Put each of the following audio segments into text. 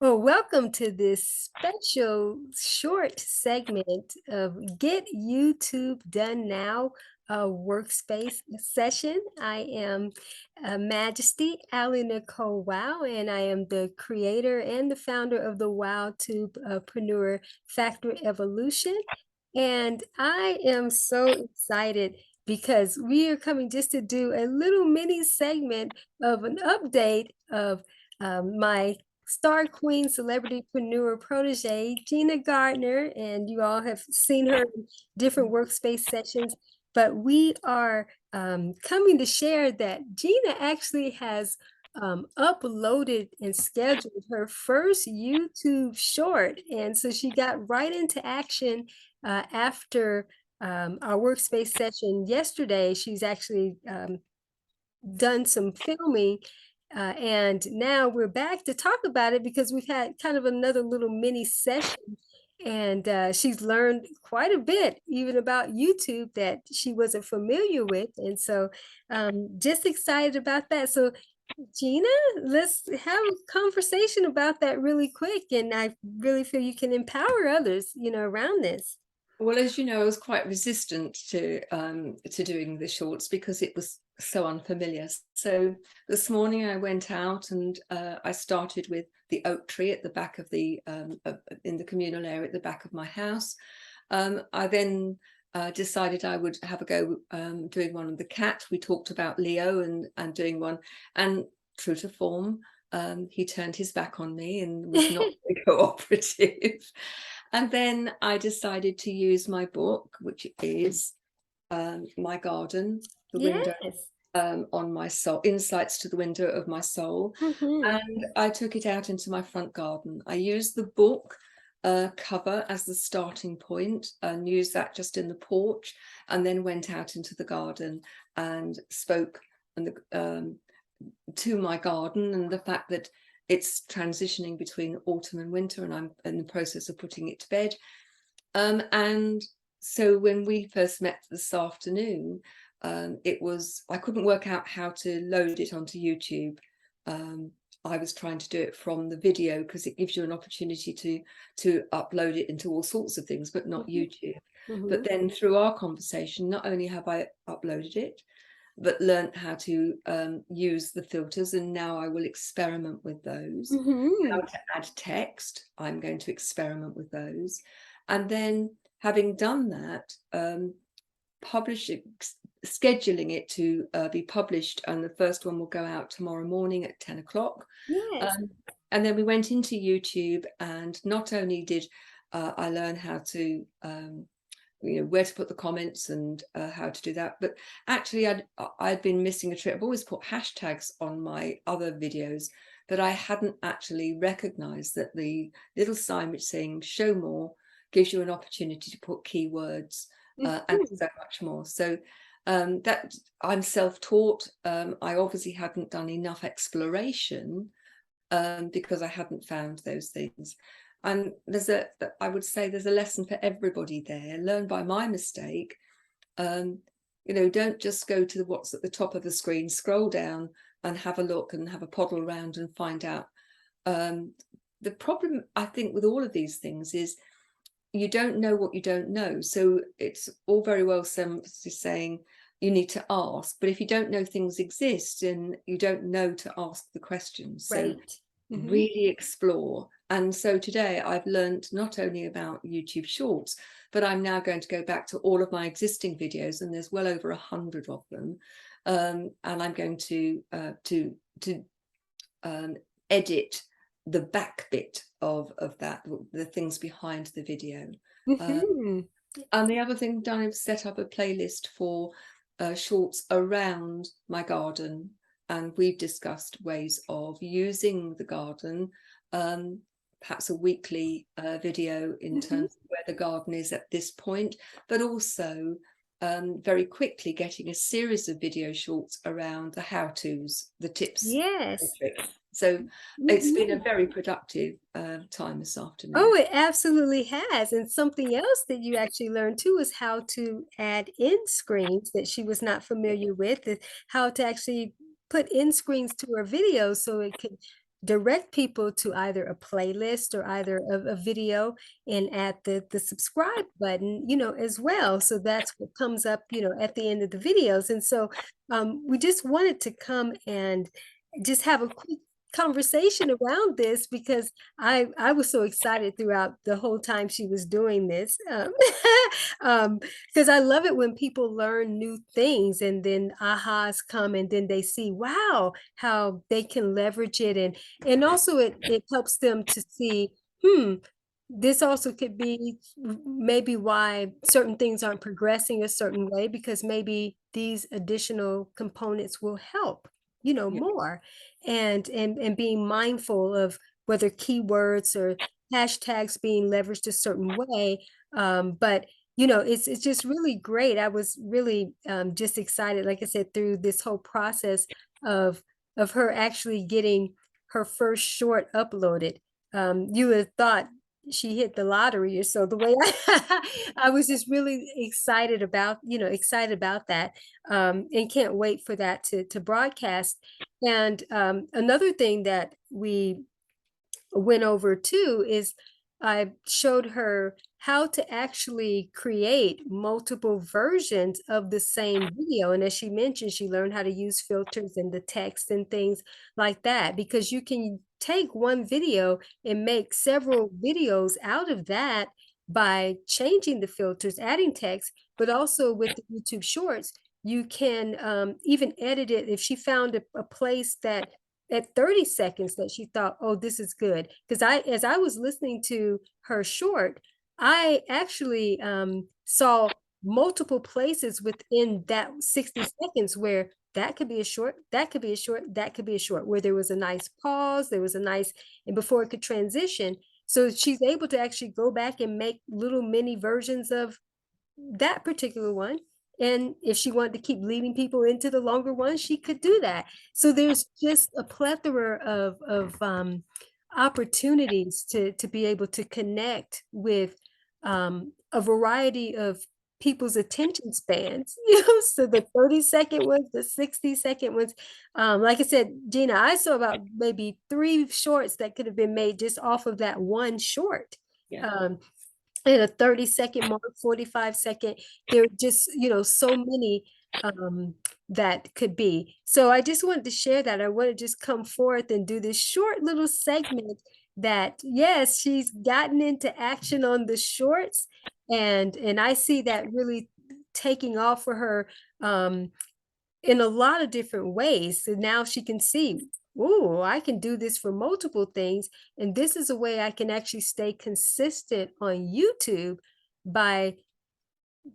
Well, welcome to this special short segment of Get YouTube Done Now, a workspace session. I am Majesty-ALL-MIGHTY Wow, and I am the creator and the founder of the WowTube-preneur Factory Evolution. And I am so excited because we are coming just to do a little mini segment of an update of my Star Queen Celebrity-preneur protege, Gina Gardiner, and you all have seen her in different workspace sessions. But we are coming to share that Gina actually has uploaded and scheduled her first YouTube short. And so she got right into action after our workspace session yesterday. She's actually done some filming and now we're back to talk about it because we've had kind of another little mini session and she's learned quite a bit even about YouTube that she wasn't familiar with. And so just excited about that. So Gina, let's have a conversation about that really quick. And I really feel you can empower others, around this. Well, as you know, I was quite resistant to doing the shorts because it was so unfamiliar. So this morning I went out and I started with the oak tree at the back of in the communal area at the back of my house. I then decided I would have a go doing one on the cat. We talked about Leo and doing one, and true to form, he turned his back on me and was not very cooperative. And then I decided to use my book, which is My Garden, the window Yes. on my soul, Insights to the Window of My Soul. Mhm. And I took it out into my front garden. I used the book cover as the starting point and used that just in the porch, and then went out into the garden and spoke to my garden and the fact that it's transitioning between autumn and winter, and I'm in the process of putting it to bed. And so when we first met this afternoon, I couldn't work out how to load it onto YouTube. I was trying to do it from the video because it gives you an opportunity to upload it into all sorts of things, but not Mhm. YouTube. But Mhm. then through our conversation, not only have I uploaded it, but learned how to use the filters, and now I will experiment with those. How Mhm. to add text, I'm going to experiment with those. And then having done that, publishing, scheduling it to be published, and the first one will go out tomorrow morning at 10 o'clock. Yes. And then we went into YouTube, and not only did I learn how to where to put the comments and how to do that, but actually I'd been missing a trick. I've always put hashtags on my other videos, but I hadn't actually recognized that the little sign which saying show more gives you an opportunity to put keywords and Mhm. so much more. So that I'm self-taught. I obviously hadn't done enough exploration because I hadn't found those things. And I would say there's a lesson for everybody there. Learn by my mistake. Um, don't just go to what's at the top of the screen, scroll down and have a look and have a poddle around and find out. The problem, I think, with all of these things is you don't know what you don't know. So it's all very well saying you need to ask, but if you don't know things exist, then you don't know to ask the questions. So Right. Mhm. really explore. And so today I've learned not only about YouTube Shorts, but I'm now going to go back to all of my existing videos, and there's well over 100 of them. And I'm going to edit the back bit of that, the things behind the video. Uh, Mhm. and the other thing done is set up a playlist for shorts around my garden, and we've discussed ways of using the garden, perhaps a weekly video in Mhm. terms of where the garden is at this point, but also very quickly getting a series of video shorts around the how-tos, the tips and Yes. tricks. So it's been a Mhm. very productive time this Oh, afternoon. it absolutely has. And something else that you actually learned too is how to add in screens that she was not familiar with, how to actually put in screens to her videos so it could direct people to either a playlist or either a video, and add the subscribe button, as well. So that's what comes up, at the end of the videos. And so we just wanted to come and just have a quick conversation around this, because I was so excited throughout the whole time she was doing this. Because I love it when people learn new things and then ahas come, and then they see, wow, how they can leverage it. And also it helps them to see, this also could be maybe why certain things aren't progressing a certain way, because maybe these additional components will help, Yeah. more. And being mindful of whether keywords or hashtags being leveraged a certain way. But it's just really great. I was really just excited, like I said, through this whole process of her actually getting her first short uploaded. You would have thought she hit the lottery or so, the way I was just really excited about, that, and can't wait for that to broadcast. And another thing that we went over too is I showed her how to actually create multiple versions of the same video. And as she mentioned, she learned how to use filters and the text and things like that, because you can take one video and make several videos out of that by changing the filters, adding text, but also with the YouTube Shorts, you can even edit it. If she found a place that at 30 seconds that she thought, oh, this is good. Because as I was listening to her short, I actually saw multiple places within that 60 seconds where that could be a short, that could be a short, that could be a short, where there was a nice pause, there was a nice, and before it could transition. So she's able to actually go back and make little mini versions of that particular one. And if she wanted to keep leading people into the longer one, she could do that. So there's just a plethora of opportunities to be able to connect with a variety of people's attention spans. So the 30-second ones, the 60-second ones. Like I said, Gina, I saw about maybe 3 shorts that could have been made just off of that one short. Yeah. In a 30-second mark, 45-second. There are just, so many that could be. So I just wanted to share that. I want to just come forth and do this short little segment that, yes, she's gotten into action on the shorts. And I see that really taking off for her in a lot of different ways. So now she can see, oh, I can do this for multiple things. And this is a way I can actually stay consistent on YouTube by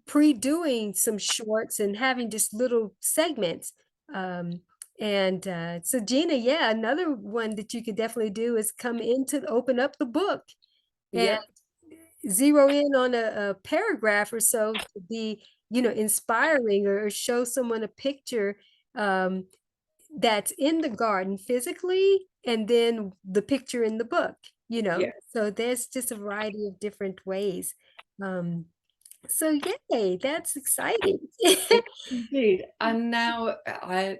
pre-doing some shorts and having just little segments. So Gina, yeah, another one that you could definitely do is come in to open up the book and Yeah. zero in on a paragraph or so to be, inspiring, or show someone a picture that's in the garden physically, and then the picture in the book, Yeah. so there's just a variety of different ways. So yay, that's exciting. Indeed. And now I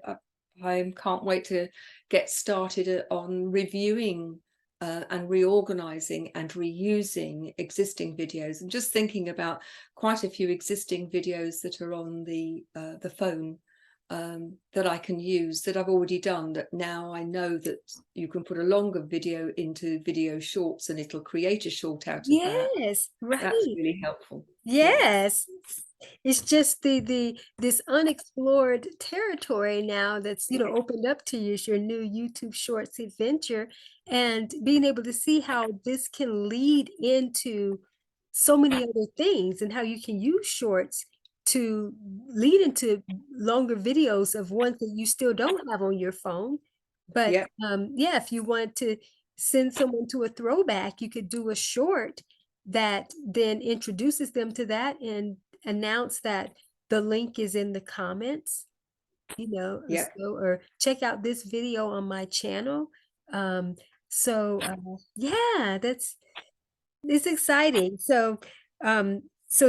can't wait to get started on reviewing and reorganizing and reusing existing videos. I'm just thinking about quite a few existing videos that are on the phone that I can use, that I've already done, that now I know that you can put a longer video into video shorts and it'll create a short out of that. Yes, That's right. really helpful. Yeah. Yes. It's just this unexplored territory now that's, opened up to you. It's your new YouTube Shorts adventure, and being able to see how this can lead into so many other things, and how you can use shorts to lead into longer videos of ones that you still don't have on your phone. But Yeah. yeah, if you want to send someone to a throwback, you could do a short that then introduces them to that and announce that the link is in the comments, Yeah. or check out this video on my channel. So yeah, it's exciting. So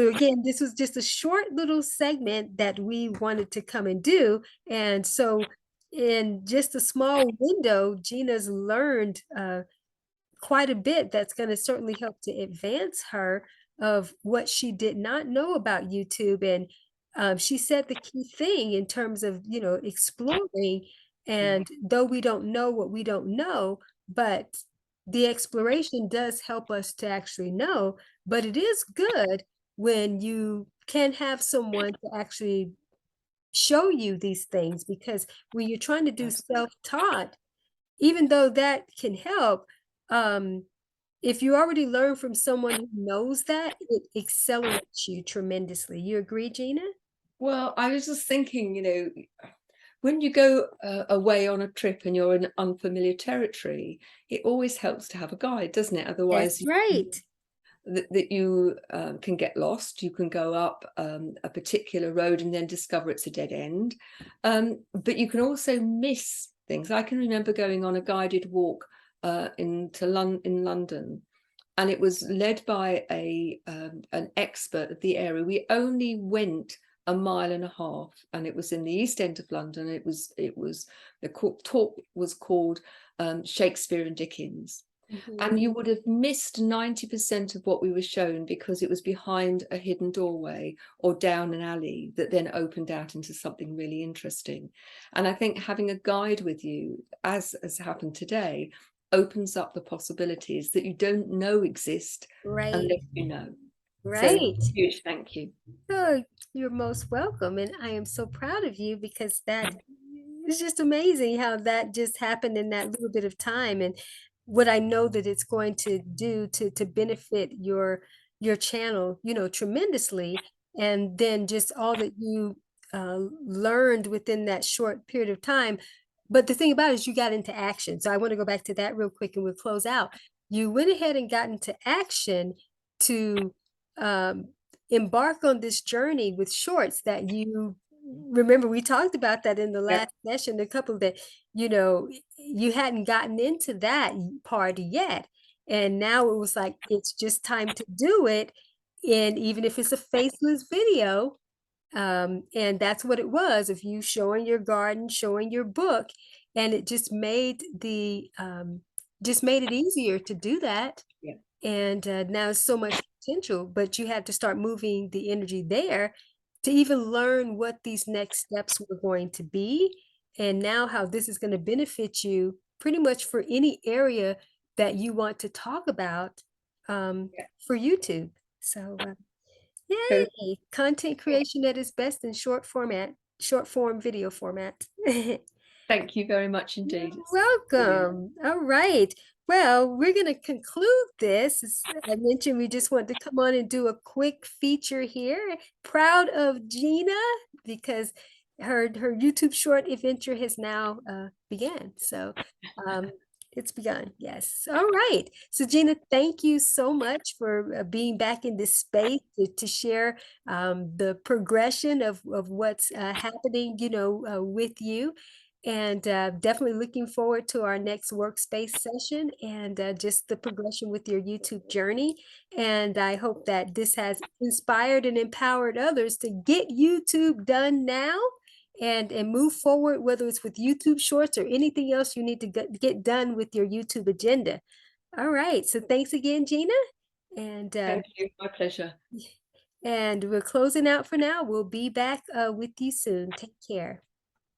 again, this was just a short little segment that we wanted to come and do. And so in just a small window, Gina's learned quite a bit that's going to certainly help to advance her of what she did not know about YouTube. And she said the key thing in terms of, you know, exploring. Mm. And though we don't know what we don't know, but the exploration does help us to actually know. But it is good when you can have someone to actually show you these things, because when you're trying to do Yes. self-taught, even though that can help, um, if you already learn from someone who knows that, it accelerates you tremendously. You agree, Gina? Well, I was just thinking, you know, when you go away on a trip and you're in unfamiliar territory, it always helps to have a guide, doesn't it? Otherwise, That's right. that you can get lost. You can go up a particular road and then discover it's a dead end. But you can also miss things. I can remember going on a guided walk in London, and it was led by an expert of the area. We only went a mile and a half, and it was in the East End of London. It was the talk was called Shakespeare and Dickens. Mhm. And you would have missed 90% of what we were shown because it was behind a hidden doorway or down an alley that then opened out into something really interesting. And I think having a guide with you, as has happened today, opens up the possibilities that you don't know exist Right, unless you know. So right. huge thank you. Oh, you're most welcome. And I am so proud of you, because that is just amazing how that just happened in that little bit of time. And what I know that it's going to do to benefit your channel, you know, tremendously. And then just all that you learned within that short period of time. But the thing about it is you got into action. So I want to go back to that real quick and we'll close out. You went ahead and got into action to um, embark on this journey with shorts that you remember. We talked about that in the Yeah, last session, a couple that, you know, you hadn't gotten into that part yet. And now it was like, it's just time to do it. And even if it's a faceless video, and that's what it was, of you showing your garden, showing your book, and it just made it easier to do that. yeah, And now so much potential, but you had to start moving the energy there to even learn what these next steps were going to be, and now how this is going to benefit you pretty much for any area that you want to talk about yeah. for YouTube. So So yay, content creation at its best in short form video format. thank you very much You're indeed. It's brilliant. welcome. All right. Well, we're going to conclude this. As I mentioned, we just want to come on and do a quick feature here. Proud of Gina, because her YouTube short adventure has now began. So um, it's begun. Yes. All right. So Gina, thank you so much for being back in this space to share the progression of what's happening, you know, with you. And definitely looking forward to our next workspace session, and just the progression with your YouTube journey. And I hope that this has inspired and empowered others to get YouTube done now, and move forward, whether it's with YouTube Shorts or anything else you need to get done with your YouTube agenda. All right. So thanks again, Gina. And Thank you. My pleasure. we're closing out for now. We'll be back with you soon. Take care.